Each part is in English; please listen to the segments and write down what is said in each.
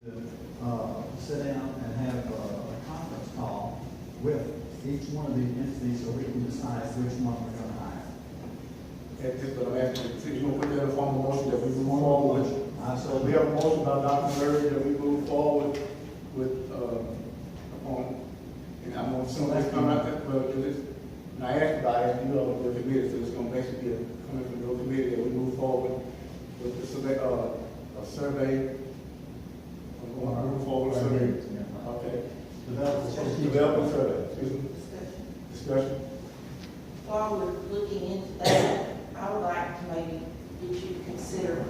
Sit down and have a conference call with each one of the entities so we can decide which one we're going to hire. At this, but I'm asking, if you want to put that in a formal motion that we move forward. So we have a motion by Dr. Murray that we move forward with, upon, and I'm going to assume this come out that, well, this, and I asked about it, you all the committee, so it's going to basically be coming from your committee that we move forward with the survey, a survey. Move forward survey. Okay. Development survey. Excuse me. Discussion. While we're looking into that, I would like to maybe get you to consider,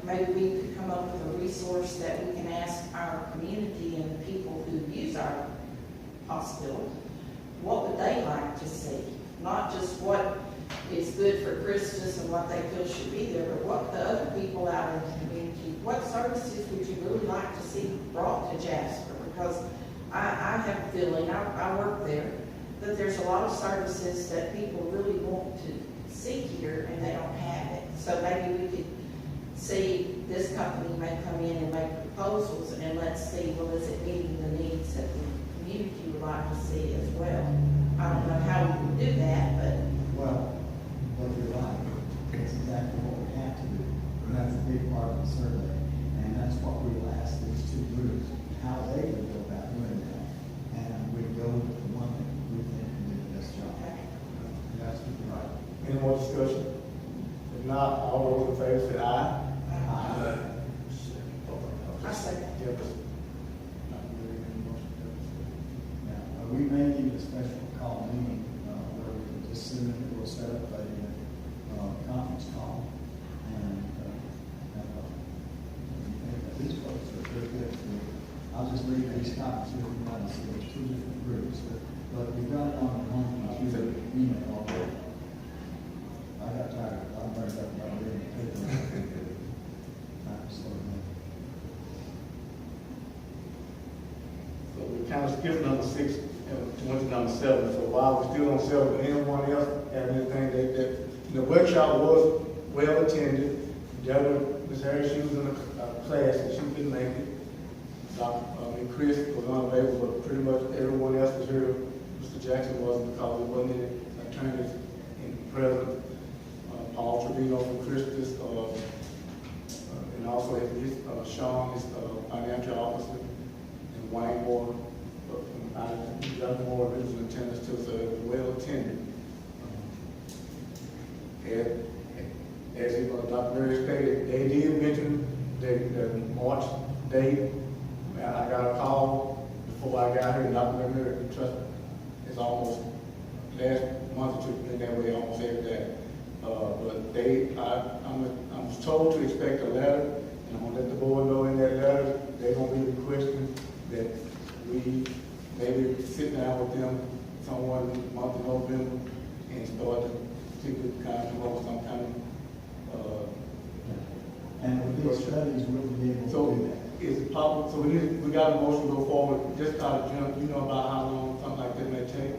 maybe we could come up with a resource that we can ask our community and the people who use our hospital, what would they like to see? Not just what is good for Christmas and what they feel should be there, but what the other people out in the community, what services would you really like to see brought to Jasper? Because I have a feeling, I work there, that there's a lot of services that people really want to see here and they don't have it. So maybe we could see this company may come in and make proposals and let's see, well, is it meeting the needs that the community would like to see as well? I don't know how we can do that, but. Well, but you're right. That's exactly what we have to do. And that's a big part of the survey. And that's what we will ask these two groups, how they would go about doing that. And we go with the one that we think can do the best job. That's right. Any more discussion? If not, all those in favor say aye. Aye. I second. Now, we may need a special call meeting where we can just sit and we'll set up a conference call. And these folks are very good. I'll just leave these copies here. You might see there's two different groups, but we've got it on the home computer email already. I got tired. I burned up about reading the paper. Time to slow down. So we kind of skipped number 6 and went to number 7. So while we're still on 7, anyone else have anything that the workshop was well attended. Ms. Harris, she was in a class and she couldn't make it. Chris was unavailable, but pretty much everyone else was here. Mr. Jackson wasn't because there wasn't any attorneys in present. Paul Trevino from Christus, and also Sean, his financial officer, and Wayne Moore from John Moore, who was in attendance too, so it was well attended. And as Dr. Murray stated, they did mention the March date. I got a call before I got here, and Dr. Murray, trust me, it's almost last month or two, been that way almost every day. But I was told to expect a letter, and I'm gonna let the board know in that letter, they're gonna be requesting that we maybe sit down with them someone in the month of November and start to see if we can kind of come up with some kind of and with these studies, we'll be able to do that. Is it possible, so we got a motion to go forward, just out of jump, you know about how long something like that may take?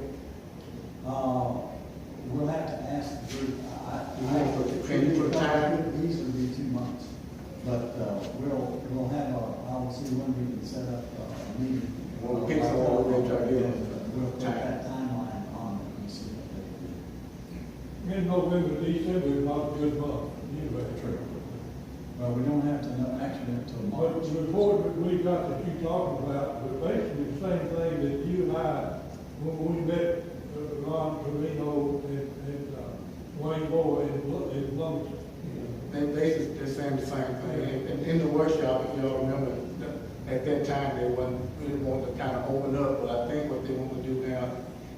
We'll have to ask the group. Can you put time? It could easily be 2 months, but we'll have I'll see when we can set up a meeting. When we pick someone, we'll try to get we'll put that timeline on it and see what they do. Mid-November, December is not a good month, anyway. True. Well, we don't have to know actually until March. But the report that we got that you talking about was basically the same thing that you and I, when we met Ron Torino and Wayne Moore in Lumberton. They're basically saying the same thing. And in the workshop, if you all remember, at that time, they really wanted to kind of open up, but I think what they want to do now,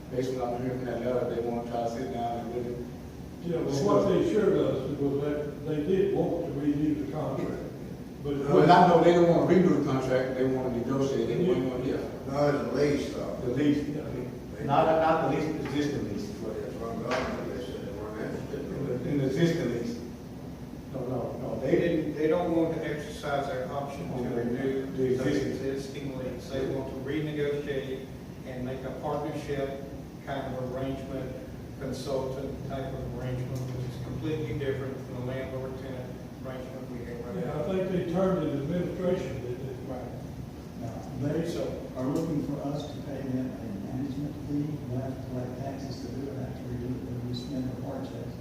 based on what I'm hearing from that letter, they want to try to sit down and really. Yeah, but what they assured us was that they did want to renew the contract. But well, I know they don't want to renew the contract, they want to negotiate, they want to, yeah. No, it's a lease, though. The lease, not the lease, the existing lease. From government, they said they weren't interested. In the existing lease. No, They don't want to exercise their option to renew the the existing lease. They want to renegotiate and make a partnership kind of arrangement, consultant type of arrangement, which is completely different from the landlord-tenant arrangement we have right Yeah, now. I think they turned it administration, did they? Right. Now, they are looking for us to pay them a management fee. We have to collect taxes to do it after we do it, when we spend the project.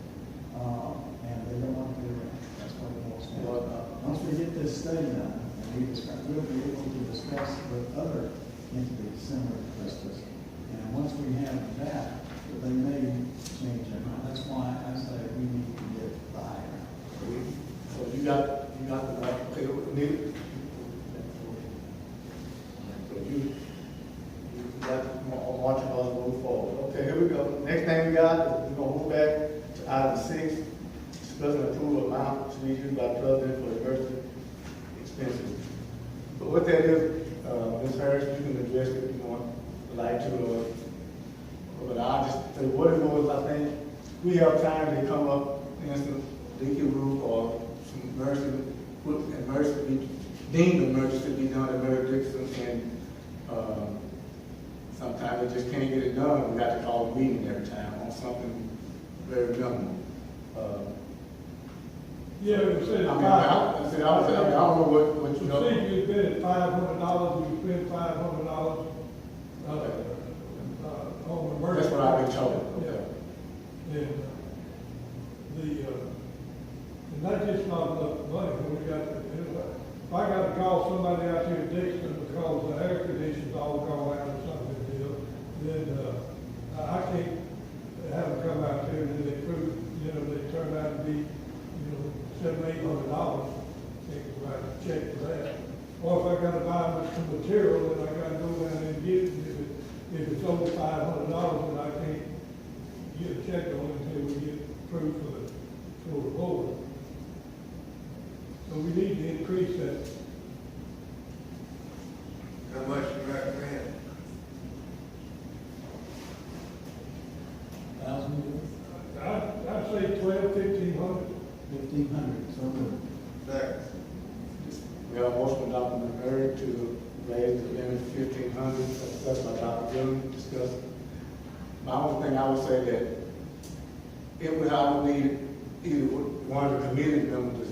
And they don't want to pay rent. That's what it boils down to. Once we get this study done, and we'll be able to discuss with other entities similar to Christus. And once we have that, they may change their mind. That's why I say we need to get the higher. So you got the, okay, need. So you got marching on the move forward. Okay, here we go. Next thing we got, is we're gonna move back to item 6, discussing approval amount to be used by president for emergency expenses. But what that is, Ms. Harris, you can address it if you want, like to, but I'll just say what it was. I think we have time to come up, for instance, leaky roof or some emergency, deemed emergency to be done at Mary Dixon, and sometimes we just can't get it done. We got to call a meeting every time on something very minimal. Yeah, it said I don't know what you know. The city, you bid at $500, you spend $500, on emergency. That's what I've been told. Yeah. And, and that's just not enough money when we got, if I got to call somebody out here at Dixon because the air conditioning's all gone out or something, then, I can't have them come out there and then they prove, they turn out to be, $700-800, take a right check for that. Or if I gotta buy some material, then I gotta go down there and get it. If it's over $500, then I can't get a check on it until we get approved for the board. So we need to increase that. How much you recommend? I'd say 1,200-1,500. 1,500, so good. Second. We have a motion from Dr. McMurray to raise the limit to 1,500, discussed by Dr. Dillon, discussed. My only thing I would say that if we have need either one of the committee members,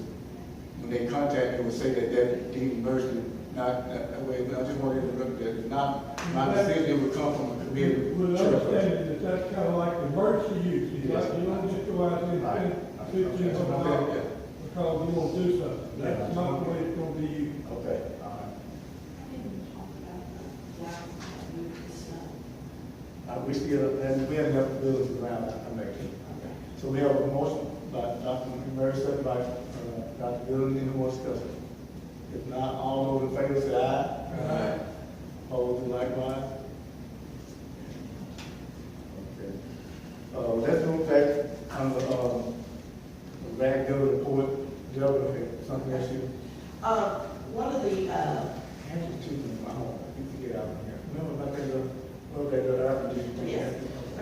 when they contact me, would say that the emergency, not that way, I just want to interrupt that, it's not, my decision, it would come from a committee. With understanding that that's kind of like emergency use. You Yes. don't just go out there and spend $1,500 because you want to do something. That's not the way it's going to be used. Okay, all right. I didn't talk about the license move this month. We still, and we have enough buildings around that, I make it. So we have a motion by Dr. McMurray, second by Dr. Dillon, any more discussion? If not, all those in favor say aye. Aye. Opposed, likewise. Okay. Let's move back on the rag building report. Development, something else you. One of the, Here's the two things, my home, you can get out of here. Remember about that, air conditioning? yes,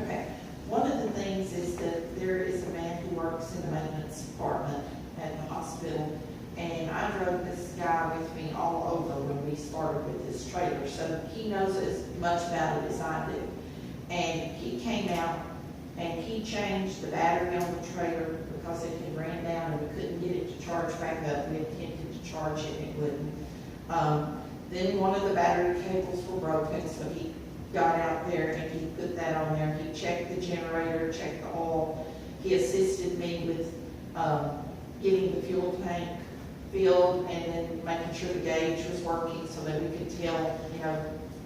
okay. One of the things is that there is a man who works in the maintenance department at the hospital, and I drove this guy with me all over when we started with this trailer, so he knows as much about it as I do. And he came out and he changed the battery on the trailer because it had ran down and we couldn't get it to charge back up. We attempted to charge it and it wouldn't. Then one of the battery cables were broken, so he got out there and he put that on there. He checked the generator, checked the oil. He assisted me with getting the fuel tank filled and then making sure the gauge was working so that we could tell,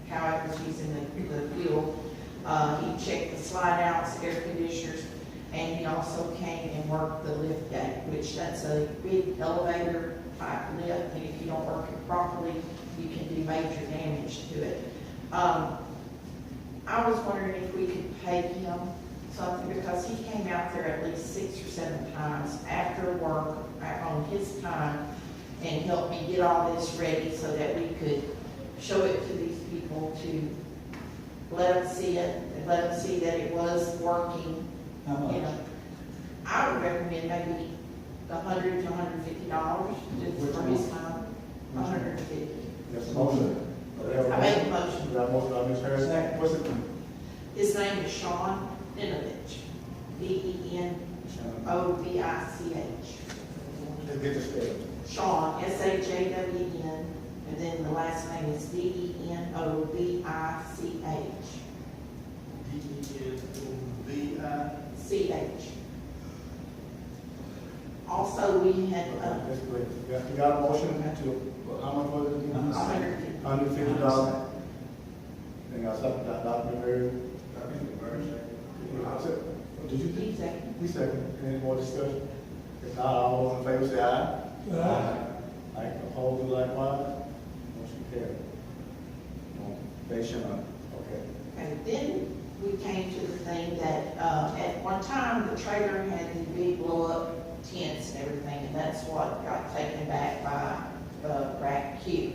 how it was using the fuel. He checked the slide outs, air conditioners, and he also came and worked the lift gate, which that's a big elevator type lift, and if you don't work it properly, you can do major damage to it. I was wondering if we could pay him something because he came out there at least 6 or 7 times after work on his time and helped me get all this ready so that we could show it to these people to let them see it and let them see that it was working. How much? I would recommend maybe $100 to $150 just for his time. $150. Yes, motion. I made the motion. We have a motion by Ms. Harris. Second. What's it? His name is Sean Denovich. Denovich. Let's get this and then the last name is Denovich. CH. Also, we had, That's great. You got a motion to, how much was it? $150. Then I second that, Dr. Mary. Did you? he seconded. We second. Any more discussion? If not, all those in favor say aye. Aye. Opposed, do likewise. Motion carried. They should not. Okay. And then we came to the thing that, at one time, the trailer had the big blow-up tents and everything, and that's what got taken back by Rack Q.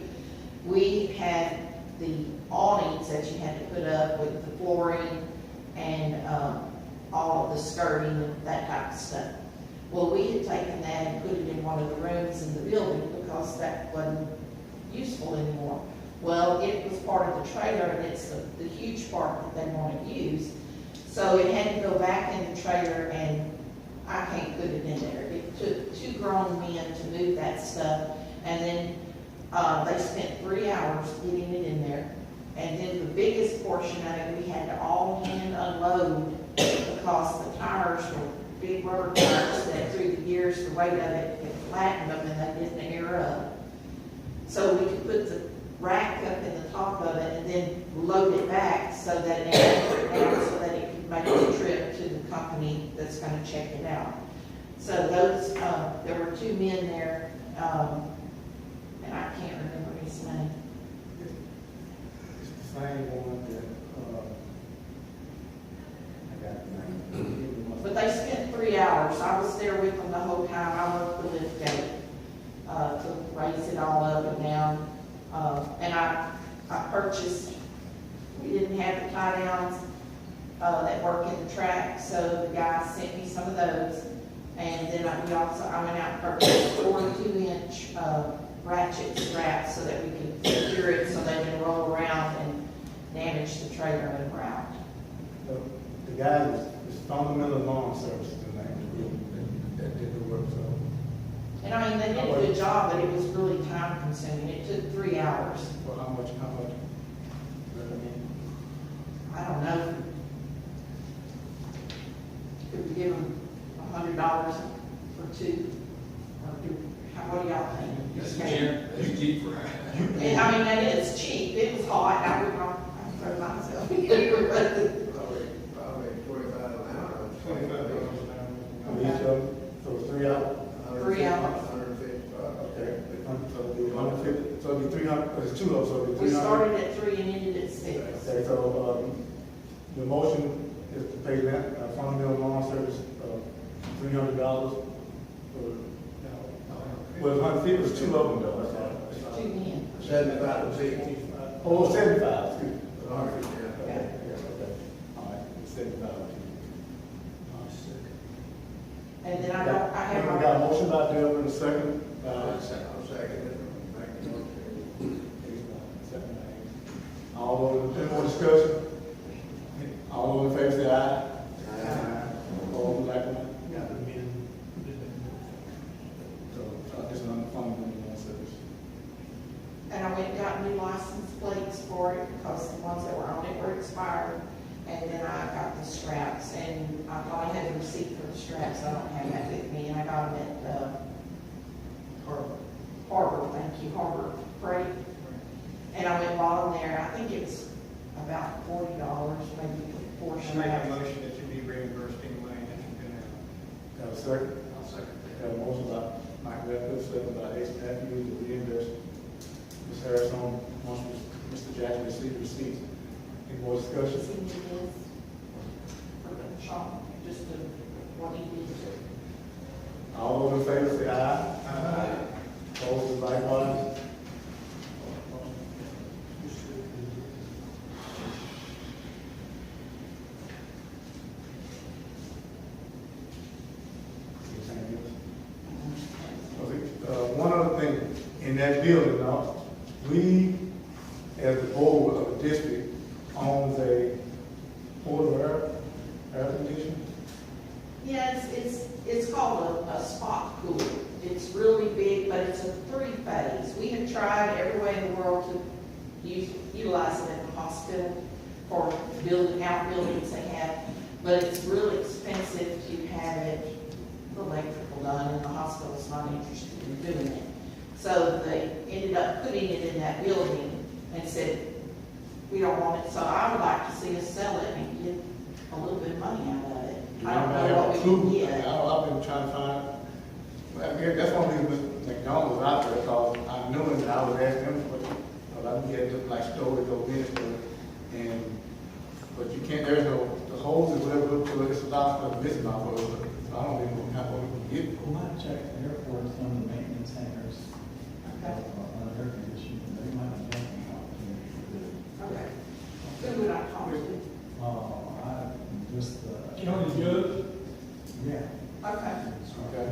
We had the awnings that you had to put up with the flooring and all of the skirting and that type of stuff. Well, we had taken that and put it in one of the rooms in the building because that wasn't useful anymore. Well, it was part of the trailer, and it's the huge part that they want to use. So it had to go back in the trailer, and I can't put it in there. It took 2 grown men to move that stuff, and then they spent 3 hours getting it in there. And then the biggest portion of it, we had to all hand unload because the tires were big rubber tires that through the years, the weight of it flattened them and they didn't air up. So we could put the rack up in the top of it and then load it back so that it down so that it could make the trip to the company that's going to check it out. So those, there were 2 men there, and I can't remember his name. It's the same one that, I got the name. But they spent 3 hours. I was there with them the whole time. I worked the lift gate to raise it all up and down. And I purchased, we didn't have the tie downs that work in the track, so the guy sent me some of those. And then I went out and purchased 4 2-inch ratchet straps so that we could secure it so they can roll around and damage the trailer and route. The guy is Fundamental Lawn Services, the name of the group that did the work, so. And I mean, they did a good job, but it was really time consuming. It took 3 hours. Well, how much? Recommend? I don't know. Could we give them $100 for 2? Or what do y'all think? That's cheap for And, I mean, that is cheap. It was hot. I would not throw myself in there. Probably 25 an hour. On each of them, so it's 3 hours? 3 hours. 150 bucks. Okay, so it'll be 150, so it'll be 300, it's 2 of them, so it'll be We 300. started at 3 and ended at 6. Okay, so, the motion is to pay that, Fundamental Lawn Service, $300 for, well, 150 was 2 of them though, that's all. 2 men. 75 a week. Oh, 75, excuse me. Yeah. Okay, okay, all right, it's 75. And then I don't, I have We got a my, motion by Dale in a second. I'll second it. Make the motion. Second by all those, any more discussion? All those in favor say aye. Opposed, like one? So, this is unfunded lawn service. and I went and got new license plates for it because the ones that were on it were expired. And then I got the straps, and I thought I had the receipt for the straps. I don't have that with me, and I got them at Harbor, thank you, Harbor Freight. And I went and bought them there. I think it was about $40, maybe for 4 I make a straps. motion that you be reimbursed anyway, that you've been out. Got a second? I'll second Got a motion by Mike Redfield, second by Ace Matthews, to reimburse Ms. Harris on, once Mr. Jackson received receipts. Any more discussion? Send me this for the shop, just to, what he did to. All those in favor say aye. Aye. Opposed, likewise. One other thing, in that building, now, we, as the board of the district, owns a portable air conditioner. Yeah, it's called a spot cooler. It's really big, but it's a 3-phase. We have tried every way in the world to utilize it at the hospital for outbuildings they have, but it's really expensive to have it, the electrical done, and the hospital's not interested in doing it. So they ended up putting it in that building and said, we don't want it, so I would like to see us sell it and get a little bit of money out of it. I don't know what we can get. I've been trying to find, that's one reason McDonald's out there, because I knew it, and I was asking them for it. Because I can get like storage or minister, but you can't, there's no, the holes is whatever, so it's a lot for the business off of it. So I don't even know how we can get it. We might check the airport, some of the maintenance hangars, on air conditioning, they might have jumping opportunity to do. Okay. Who would I talk to? Just County judge? Yeah. Okay. Okay.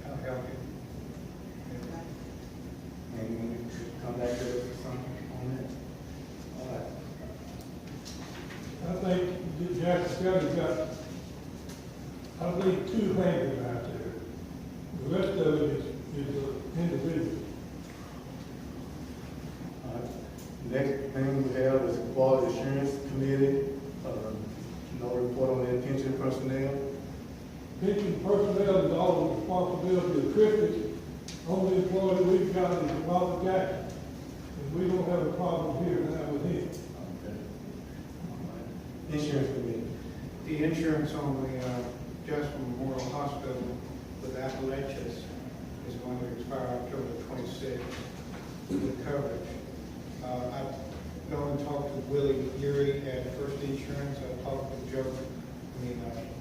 I'll help you. And when you come back to us or something on that. All right. I think Jackson County's got, I believe, 2 hangars out there. The rest of it is individual. Next thing we have is Quality Assurance Committee, no report on their pension personnel. Pension personnel is all the responsibility of Christie. Only employee we've got is Robert Jackson. And we don't have a problem here now with him. Okay. All right. Insurance Committee. The insurance on the Jasper Memorial Hospital with Appalachians is going to expire October 26th with coverage. I've gone and talked to Willie Urey at First Insurance. I've talked with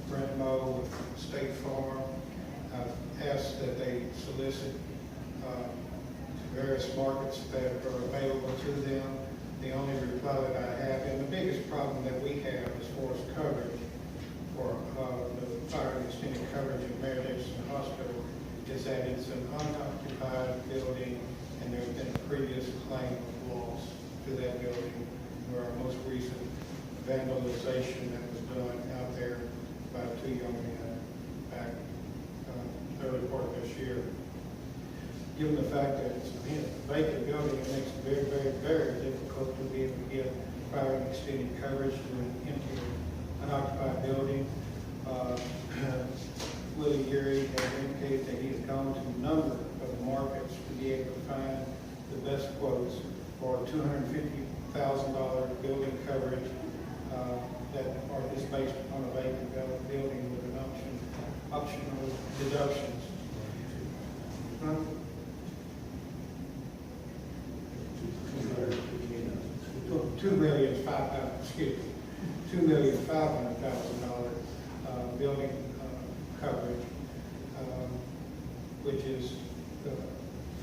Brent Moe with State Farm. I've asked that they solicit various markets that are available to them. The only reply that I have, and the biggest problem that we have as far as coverage for the fire and extended coverage in Mary Davidson Hospital, is that it's an unoccupied building, and there's been a previous claim of loss to that building, where our most recent vandalization that was done out there by 2 young men back early part of this year. Given the fact that it's a vacant building, it makes it very, very, very difficult to be able to get fire and extended coverage to an empty, unoccupied building. Willie Urey has indicated that he has gone to a number of markets to be able to find the best quotes for $250,000 building coverage that is based on a vacant building with an optional deductions. $2,500,000 building coverage, which is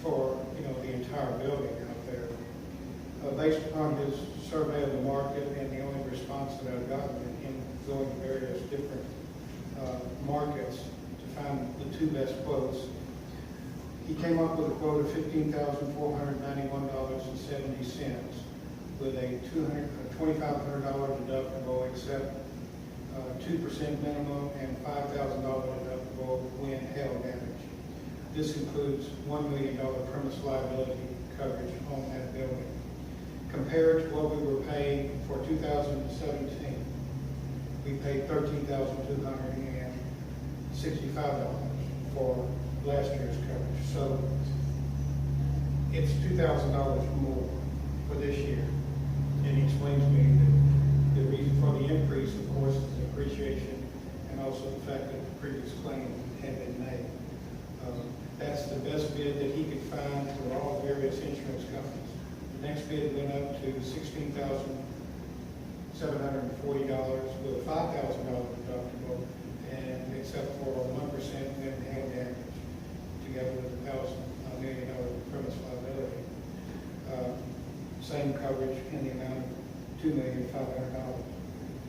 for the entire building out there. Based upon his survey of the market and the only response that I've gotten in going to various different markets to find the 2 best quotes, he came up with a quote of $15,491.70 with a $2,500 deductible, except 2% minimum and $5,000 deductible when hail damage. This includes $1 million premise liability coverage on that building. Compared to what we were paying for 2017, we paid $13,265 for last year's coverage. So it's $2,000 more for this year. And he explained to me that the reason for the increase, of course, is appreciation, and also the fact that the previous claim had been made. That's the best bid that he could find through all various insurance companies. The next bid went up to $16,740 with a $5,000 deductible, and except for 1% wind and hail damage, together with $1 million premise liability. Same coverage in the amount of $2,500,000.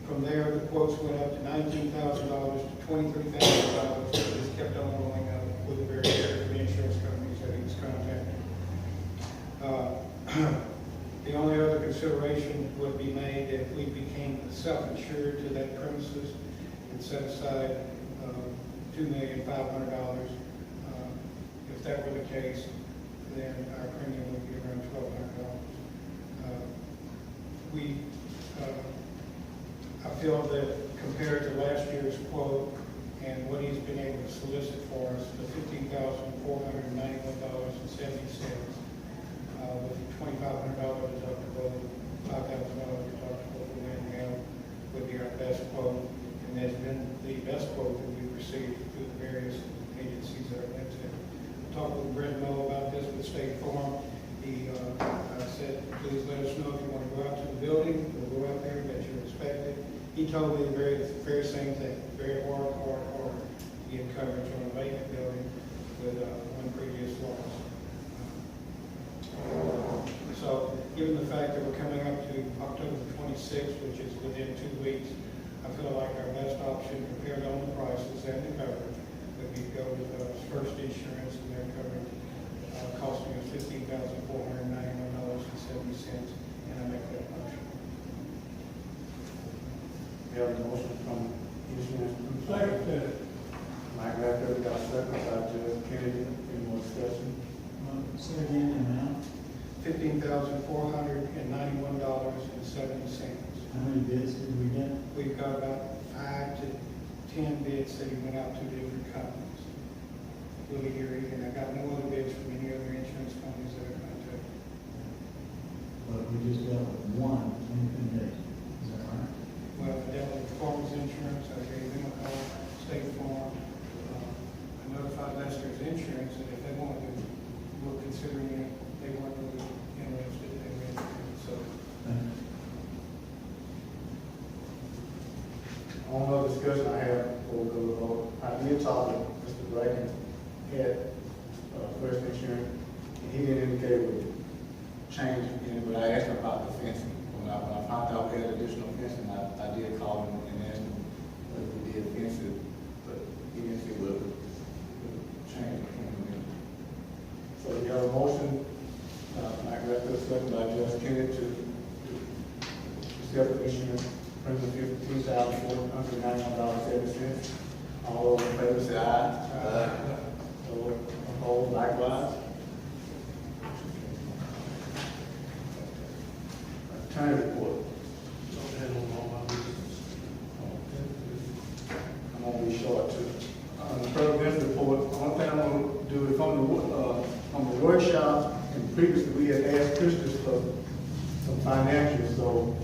From there, the quotes went up to $19,000 to $23,000. It just kept on going up with the various insurance companies that he was contacting. The only other consideration would be made if we became self-insured to that premises and set aside $2,500,000. If that were the case, then our premium would be around $1,200. I feel that compared to last year's quote and what he's been able to solicit for us, the $15,491.70, with $2,500 deductible, $5,000 deductible for anything would be our best quote, and that's been the best quote that we've received through the various agencies that I went to. I talked with Brent Miller about this with State Farm. I said, please let us know if you want to go out to the building. We'll go out there, that you're expected. He told me the very same thing, very hard to get coverage on a vacant building with one previous loss. So, given the fact that we're coming up to October 26th, which is within 2 weeks, I feel like our best option compared on the prices and the coverage would be to go with First Insurance, and their coverage costing us $15,491.70, and I make that motion. We have a motion from insurance. Second. Mike Rapper, got a second by Judge Kennedy. Any more discussion? Say again, the amount? $15,491.70. How many bids did we get? We've got about 5 to 10 bids that we went out to different companies. Willie Erie, and I got no other bids from any other insurance companies that I contacted. But we just dealt with one independent agent, is that right? Well, I dealt with Farmers Insurance, I gave them a call, State Farm. I notified Lester's Insurance that if they wanted to, were considering it, they weren't really interested, they were interested, so. On the discussion I have before we go to vote, I did talk to Mr. Bracken, head First Insurance, and he didn't indicate it would change anything, but I asked him about the fencing. When I found out we had additional fencing, I did call him and asked him if we did fence it, but he didn't see what would change the fencing. So we have a motion, Mike Rapper, second by Judge Kennedy to accept the insurance. $15,491.70. All those in favor say aye. Aye. Those opposed likewise. Attorney report. I'm gonna be short too. On the president's report, one thing I'm gonna do is on the workshop, and previously we had asked Christus for some financials, so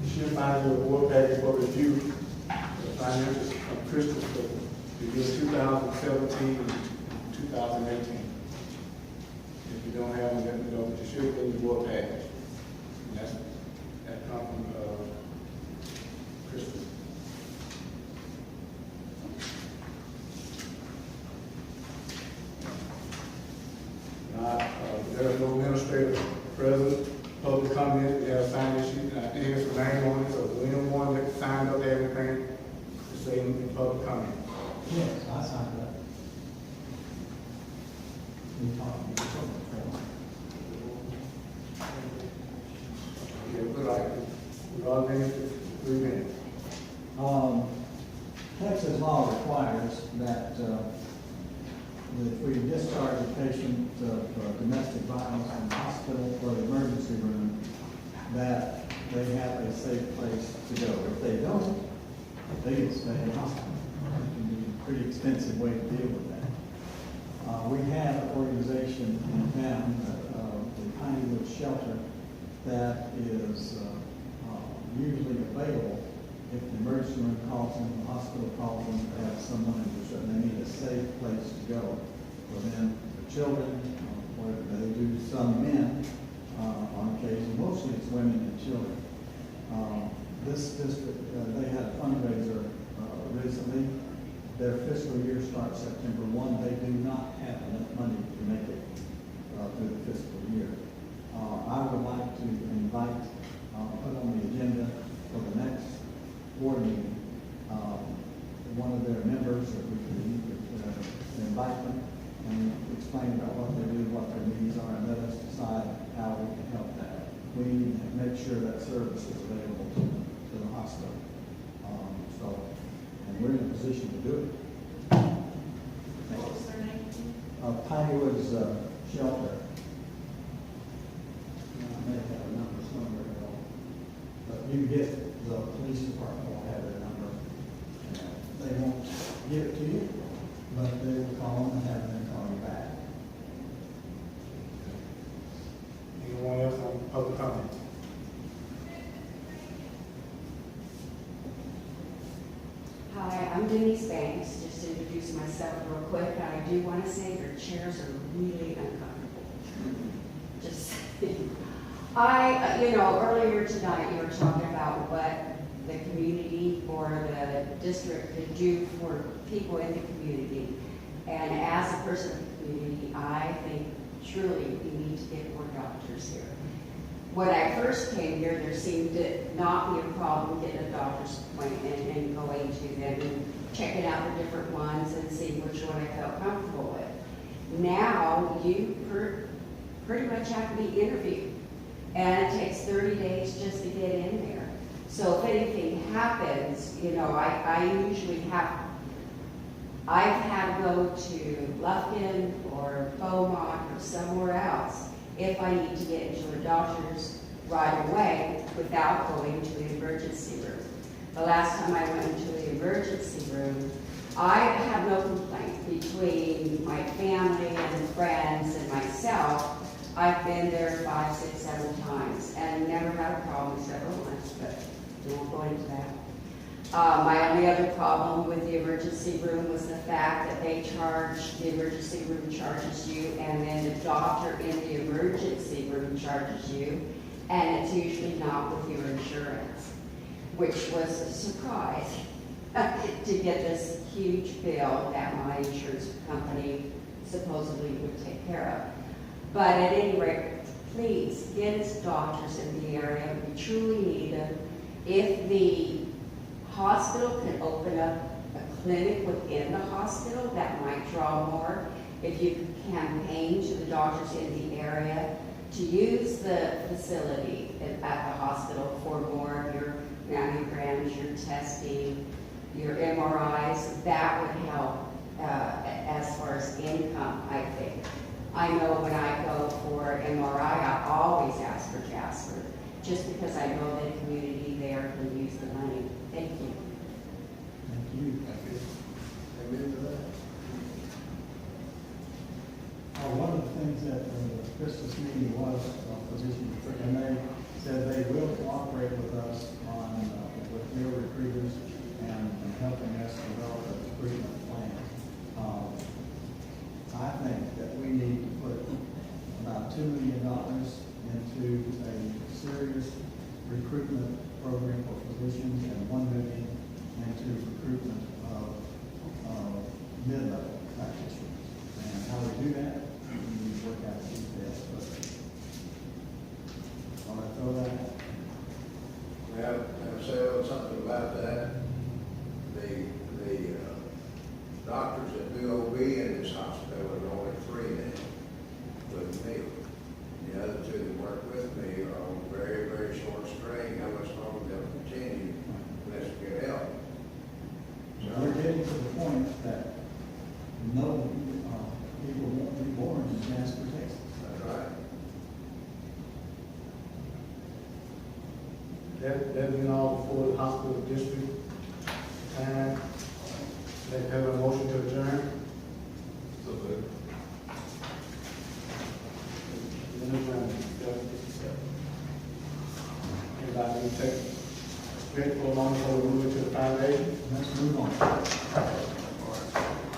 you should find your board package for review, the financials from Christus for the year 2017 and 2018. If you don't have them, let me know, but you should get your board package. And that comes from Christus. There is no administrator present. Public comment, we have signed issues, and I did hear some name on it, so if anyone that signed up there, anything to say in public comment. Yes, I signed up. We talked before. Yeah, we're like, we're all in 3 minutes. Texas law requires that if we discharge a patient of domestic violence from the hospital or the emergency room, that they have a safe place to go. If they don't, they get to stay in the hospital. It can be a pretty expensive way to deal with that. We have an organization in town, the Pinewood Shelter, that is usually available if the emergency room calls them, the hospital calls them, they have someone and they need a safe place to go for them, for children, or they do some men on occasion. Mostly it's women and children. This district, they had a fundraiser recently. Their fiscal year starts September 1. They do not have enough money to make it through the fiscal year. I would like to invite, put on the agenda for the next board meeting, one of their members, that we could invite them and explain about what they do, what their needs are, and let us decide how we can help that. We need to make sure that service is available to the hospital. And we're in a position to do it. Widows Shelter. I may have a number somewhere, but you can get the police department will have their number. They won't give it to you, but they will call them and have them call you back. Anyone else on public comment? Hi, I'm Denise Banks, just to introduce myself real quick. I do want to say your chairs are really uncomfortable. Just saying. Earlier tonight, you were talking about what the community or the district could do for people in the community. And as a person of the community, I think truly we need to get more doctors here. When I first came here, there seemed to not be a problem getting a doctor's appointment and going to them and checking out the different ones and seeing which one I felt comfortable with. Now, you pretty much have to be interviewed, and it takes 30 days just to get in there. So if anything happens, I've had to go to Lufkin or Beaumont or somewhere else if I need to get into a doctor's right away without going to the emergency room. The last time I went into the emergency room, I have no complaint between my family and friends and myself. I've been there 5, 6, 7 times and never had a problem several months, but we won't go into that. My only other problem with the emergency room was the fact that the emergency room charges you, and then the doctor in the emergency room charges you, and it's usually not with your insurance, which was a surprise to get this huge bill that my insurance company supposedly would take care of. But at any rate, please get us doctors in the area. We truly need them. If the hospital can open up a clinic within the hospital, that might draw more. If you can campaign to the doctors in the area to use the facility at the hospital for more of your mammograms, your testing, your MRIs, that would help as far as income, I think. I know when I go for MRI, I always ask for Jasper, just because I know that the community there can use the money. Thank you. Thank you. Amen to that. One of the things that the Christmas meeting was, physicians, and they said they will cooperate with us on, with their recruiters and helping us develop a recruitment plan. I think that we need to put about $2 million into a serious recruitment program for physicians and $1 million into recruitment of mid-level practitioners. And how we do that, we work out the details, but I want to throw that out. We have said something about that. The doctors that do OB in this hospital are only 3 now with me. The other 2 that work with me are on very, very short string. How much longer they'll continue unless we get help. So we're getting to the point that no people won't be born in Jasper, Texas. That's right. That being all before the hospital district time. They have a motion to adjourn. So good. Anybody can take, wait for a moment before we move into the foundation? Let's move on.